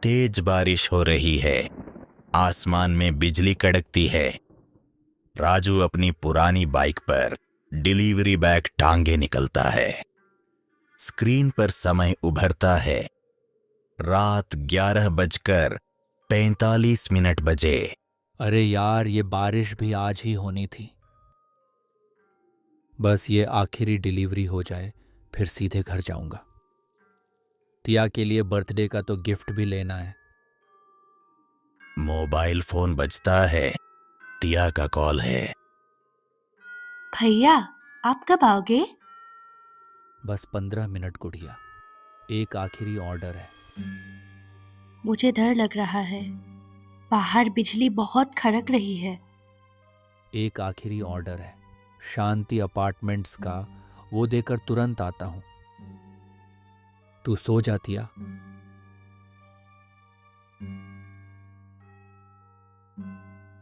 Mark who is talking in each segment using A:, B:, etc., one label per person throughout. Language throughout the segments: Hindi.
A: तेज बारिश हो रही है। आसमान में बिजली कड़कती है। राजू अपनी पुरानी बाइक पर डिलीवरी बैग टांगे निकलता है। स्क्रीन पर समय उभरता है। रात 11:45 बजे।
B: अरे यार, ये बारिश भी आज ही होनी थी। बस ये आखिरी डिलीवरी हो जाए, फिर सीधे घर जाऊंगा। तिया के लिए बर्थडे का तो गिफ्ट भी लेना है।
A: मोबाइल फोन बजता है। तिया का कॉल है।
C: भैया, आप कब आओगे?
B: बस 15 मिनट गुड़िया, एक आखिरी ऑर्डर है।
C: मुझे डर लग रहा है। बाहर बिजली बहुत खड़क रही है।
B: एक आखिरी ऑर्डर है, शांति अपार्टमेंट्स का, वो देकर तुरंत आता हूं। तू सो जा तिया।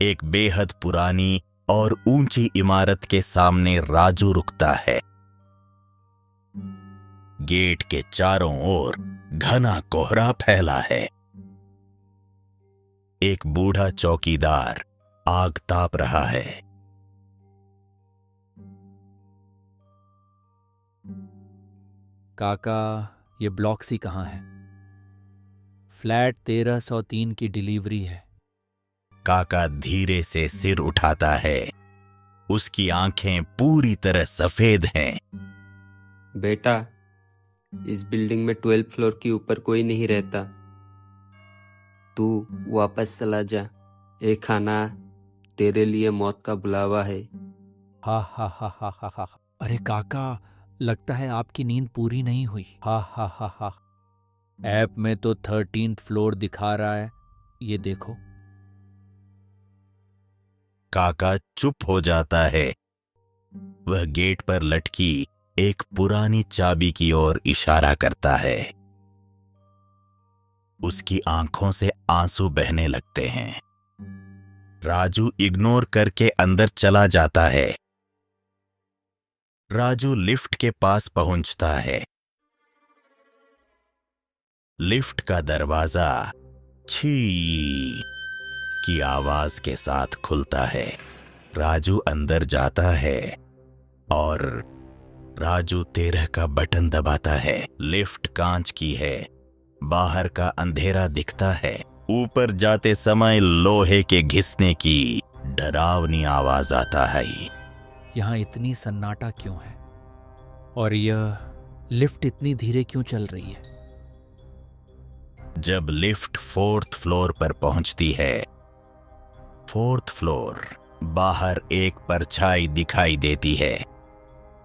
A: एक बेहद पुरानी और ऊंची इमारत के सामने राजू रुकता है। गेट के चारों ओर घना कोहरा फैला है। एक बूढ़ा चौकीदार आग ताप रहा है।
B: काका, ये ब्लॉक सी कहाँ है? फ्लैट 1303 की डिलीवरी है।
A: काका धीरे से सिर उठाता है। उसकी आंखें पूरी तरह सफेद हैं।
D: बेटा, इस बिल्डिंग में 12 फ्लोर के ऊपर कोई नहीं रहता। तू वापस चला जा। ये खाना तेरे लिए मौत का बुलावा है।
B: हा हा हा हा हा हा। अरे काका, लगता है आपकी नींद पूरी नहीं हुई। हा हा हा हा। ऐप में तो 13th फ्लोर दिखा रहा है, ये देखो।
A: काका चुप हो जाता है। वह गेट पर लटकी एक पुरानी चाबी की ओर इशारा करता है। उसकी आंखों से आंसू बहने लगते हैं। राजू इग्नोर करके अंदर चला जाता है। राजू लिफ्ट के पास पहुंचता है। लिफ्ट का दरवाजा छी की आवाज के साथ खुलता है। राजू अंदर जाता है और राजू 13 का बटन दबाता है। लिफ्ट कांच की है। बाहर का अंधेरा दिखता है। ऊपर जाते समय लोहे के घिसने की डरावनी आवाज आता है।
B: यहाँ इतनी सन्नाटा क्यों है? और यह लिफ्ट इतनी धीरे क्यों चल रही है?
A: जब लिफ्ट 4th फ्लोर पर पहुंचती है, 4th फ्लोर, बाहर एक परछाई दिखाई देती है।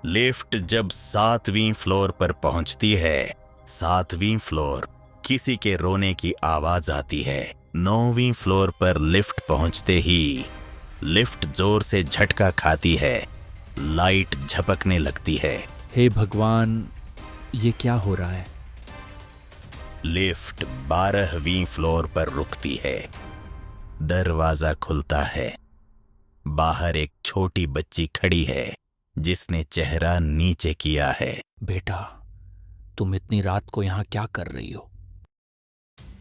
A: लिफ्ट जब 7वीं फ्लोर पर पहुंचती है, 7वीं फ्लोर, किसी के रोने की आवाज आती है। 9वीं फ्लोर पर लिफ्ट पहुंचते ही लिफ्ट जोर से झटका खाती है। लाइट झपकने लगती है।
B: हे भगवान, ये क्या हो रहा है?
A: लिफ्ट 12वीं फ्लोर पर रुकती है। दरवाजा खुलता है। बाहर एक छोटी बच्ची खड़ी है जिसने चेहरा नीचे किया है।
B: बेटा, तुम इतनी रात को यहाँ क्या कर रही हो?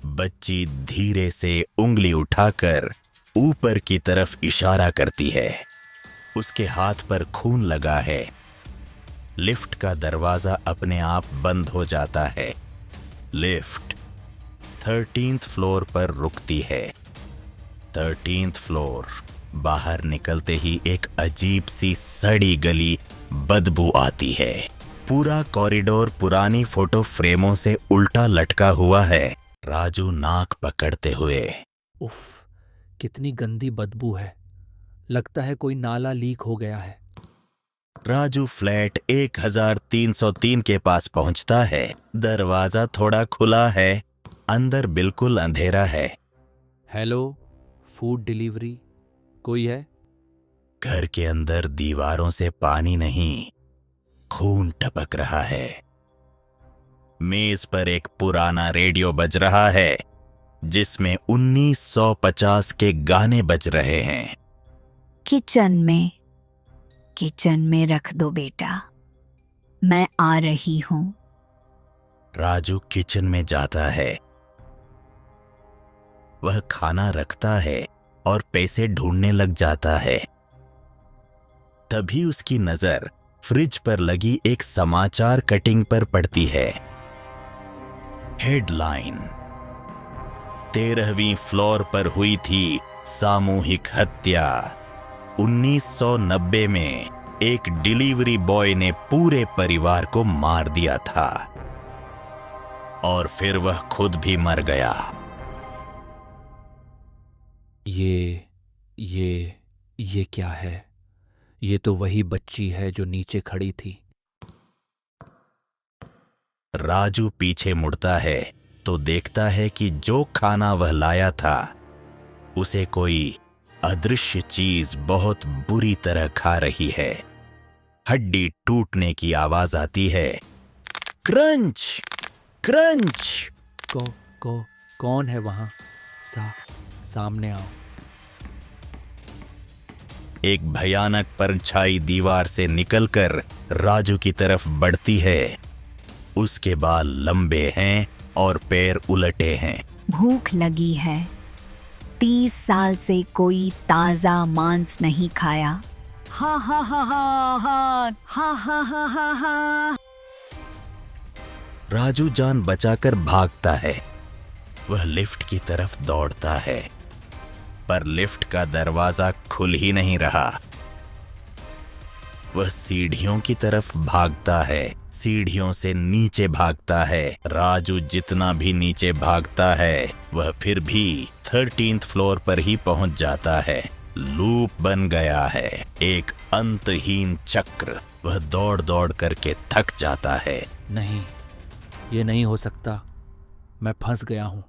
A: बच्ची धीरे से उंगली उठाकर ऊपर की तरफ इशारा करती है। उसके हाथ पर खून लगा है। लिफ्ट का दरवाजा अपने आप बंद हो जाता है। लिफ्ट 13th फ्लोर पर रुकती है। 13th फ्लोर, बाहर निकलते ही एक अजीब सी सड़ी गली बदबू आती है। पूरा कॉरिडोर पुरानी फोटो फ्रेमों से उल्टा लटका हुआ है। राजू नाक पकड़ते हुए,
B: उफ, कितनी गंदी बदबू है। लगता है कोई नाला लीक हो गया है।
A: राजू फ्लैट 1303 के पास पहुंचता है। दरवाजा थोड़ा खुला है। अंदर बिल्कुल अंधेरा है।
B: हेलो, फूड डिलीवरी, कोई है?
A: घर के अंदर दीवारों से पानी नहीं, खून टपक रहा है। मेज पर एक पुराना रेडियो बज रहा है जिसमें 1950 के गाने बज रहे हैं।
E: किचन में रख दो बेटा, मैं आ रही हूं।
A: राजू किचन में जाता है। वह खाना रखता है और पैसे ढूंढने लग जाता है। तभी उसकी नजर फ्रिज पर लगी एक समाचार कटिंग पर पड़ती है। हेडलाइन: 13वीं फ्लोर पर हुई थी सामूहिक हत्या। 1990 में एक डिलीवरी बॉय ने पूरे परिवार को मार दिया था और फिर वह खुद भी मर गया।
B: ये क्या है? ये तो वही बच्ची है जो नीचे खड़ी थी।
A: राजू पीछे मुड़ता है तो देखता है कि जो खाना वह लाया था उसे कोई अदृश्य चीज बहुत बुरी तरह खा रही है। हड्डी टूटने की आवाज आती है। Crunch crunch.
B: कौन है वहां? सामने आओ।
A: एक भयानक परछाई दीवार से निकलकर राजू की तरफ बढ़ती है। उसके बाल लंबे हैं और पैर उलटे हैं।
E: भूख लगी है। 30 साल से कोई ताजा मांस नहीं खाया। हा हा हा हा हा हा हा हा हा हा।
A: राजू जान बचाकर भागता है। वह लिफ्ट की तरफ दौड़ता है, पर लिफ्ट का दरवाजा खुल ही नहीं रहा। वह सीढ़ियों की तरफ भागता है, सीढ़ियों से नीचे भागता है। राजू जितना भी नीचे भागता है वह फिर भी 13th फ्लोर पर ही पहुंच जाता है। लूप बन गया है, एक अंतहीन चक्र। वह दौड़ दौड़ करके थक जाता है।
B: नहीं, ये नहीं हो सकता। मैं फंस गया हूं।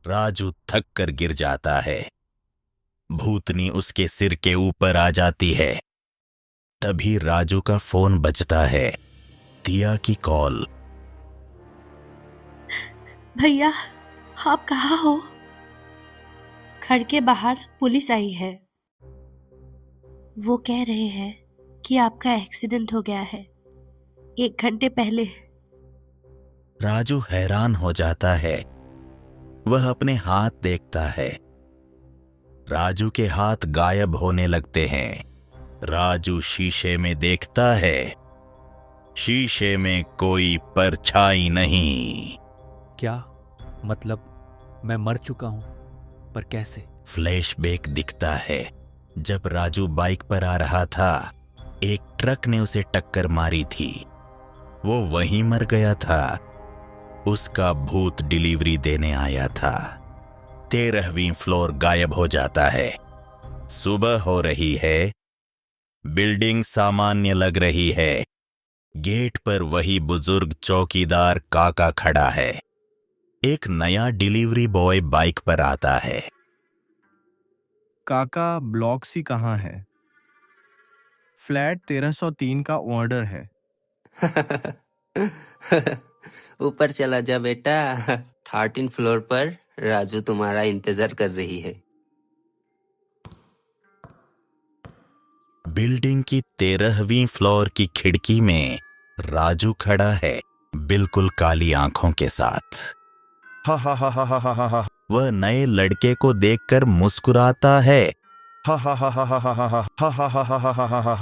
A: राजू थक कर गिर जाता है। भूतनी उसके सिर के ऊपर आ जाती है। तभी राजू का फोन बजता है। दिया की कॉल।
C: भैया, आप कहाँ हो? घर के बाहर पुलिस आई है। वो कह रहे हैं कि आपका एक्सीडेंट हो गया है 1 घंटे पहले।
A: राजू हैरान हो जाता है। वह अपने हाथ देखता है। राजू के हाथ गायब होने लगते हैं। राजू शीशे में देखता है। शीशे में कोई परछाई नहीं।
B: क्या मतलब? मैं मर चुका हूं, पर कैसे?
A: फ्लैशबैक दिखता है। जब राजू बाइक पर आ रहा था, एक ट्रक ने उसे टक्कर मारी थी। वो वहीं मर गया था। उसका भूत डिलीवरी देने आया था। 13वीं फ्लोर गायब हो जाता है। सुबह हो रही है। बिल्डिंग सामान्य लग रही है। गेट पर वही बुजुर्ग चौकीदार काका खड़ा है। एक नया डिलीवरी बॉय बाइक पर आता है।
F: काका, ब्लॉक सी कहाँ है? फ्लैट 1303 का ऑर्डर है।
D: ऊपर चला जा बेटा। 13 फ्लोर पर राजू तुम्हारा इंतजार कर रही है।
A: बिल्डिंग की 13वीं फ्लोर की खिड़की में राजू खड़ा है, बिल्कुल काली आंखों के साथ। हा हा हा हा हा हा हा। वह नए लड़के को देखकर मुस्कुराता है। हा हा हा हा हा हा हा हा हा हा हा हा हा।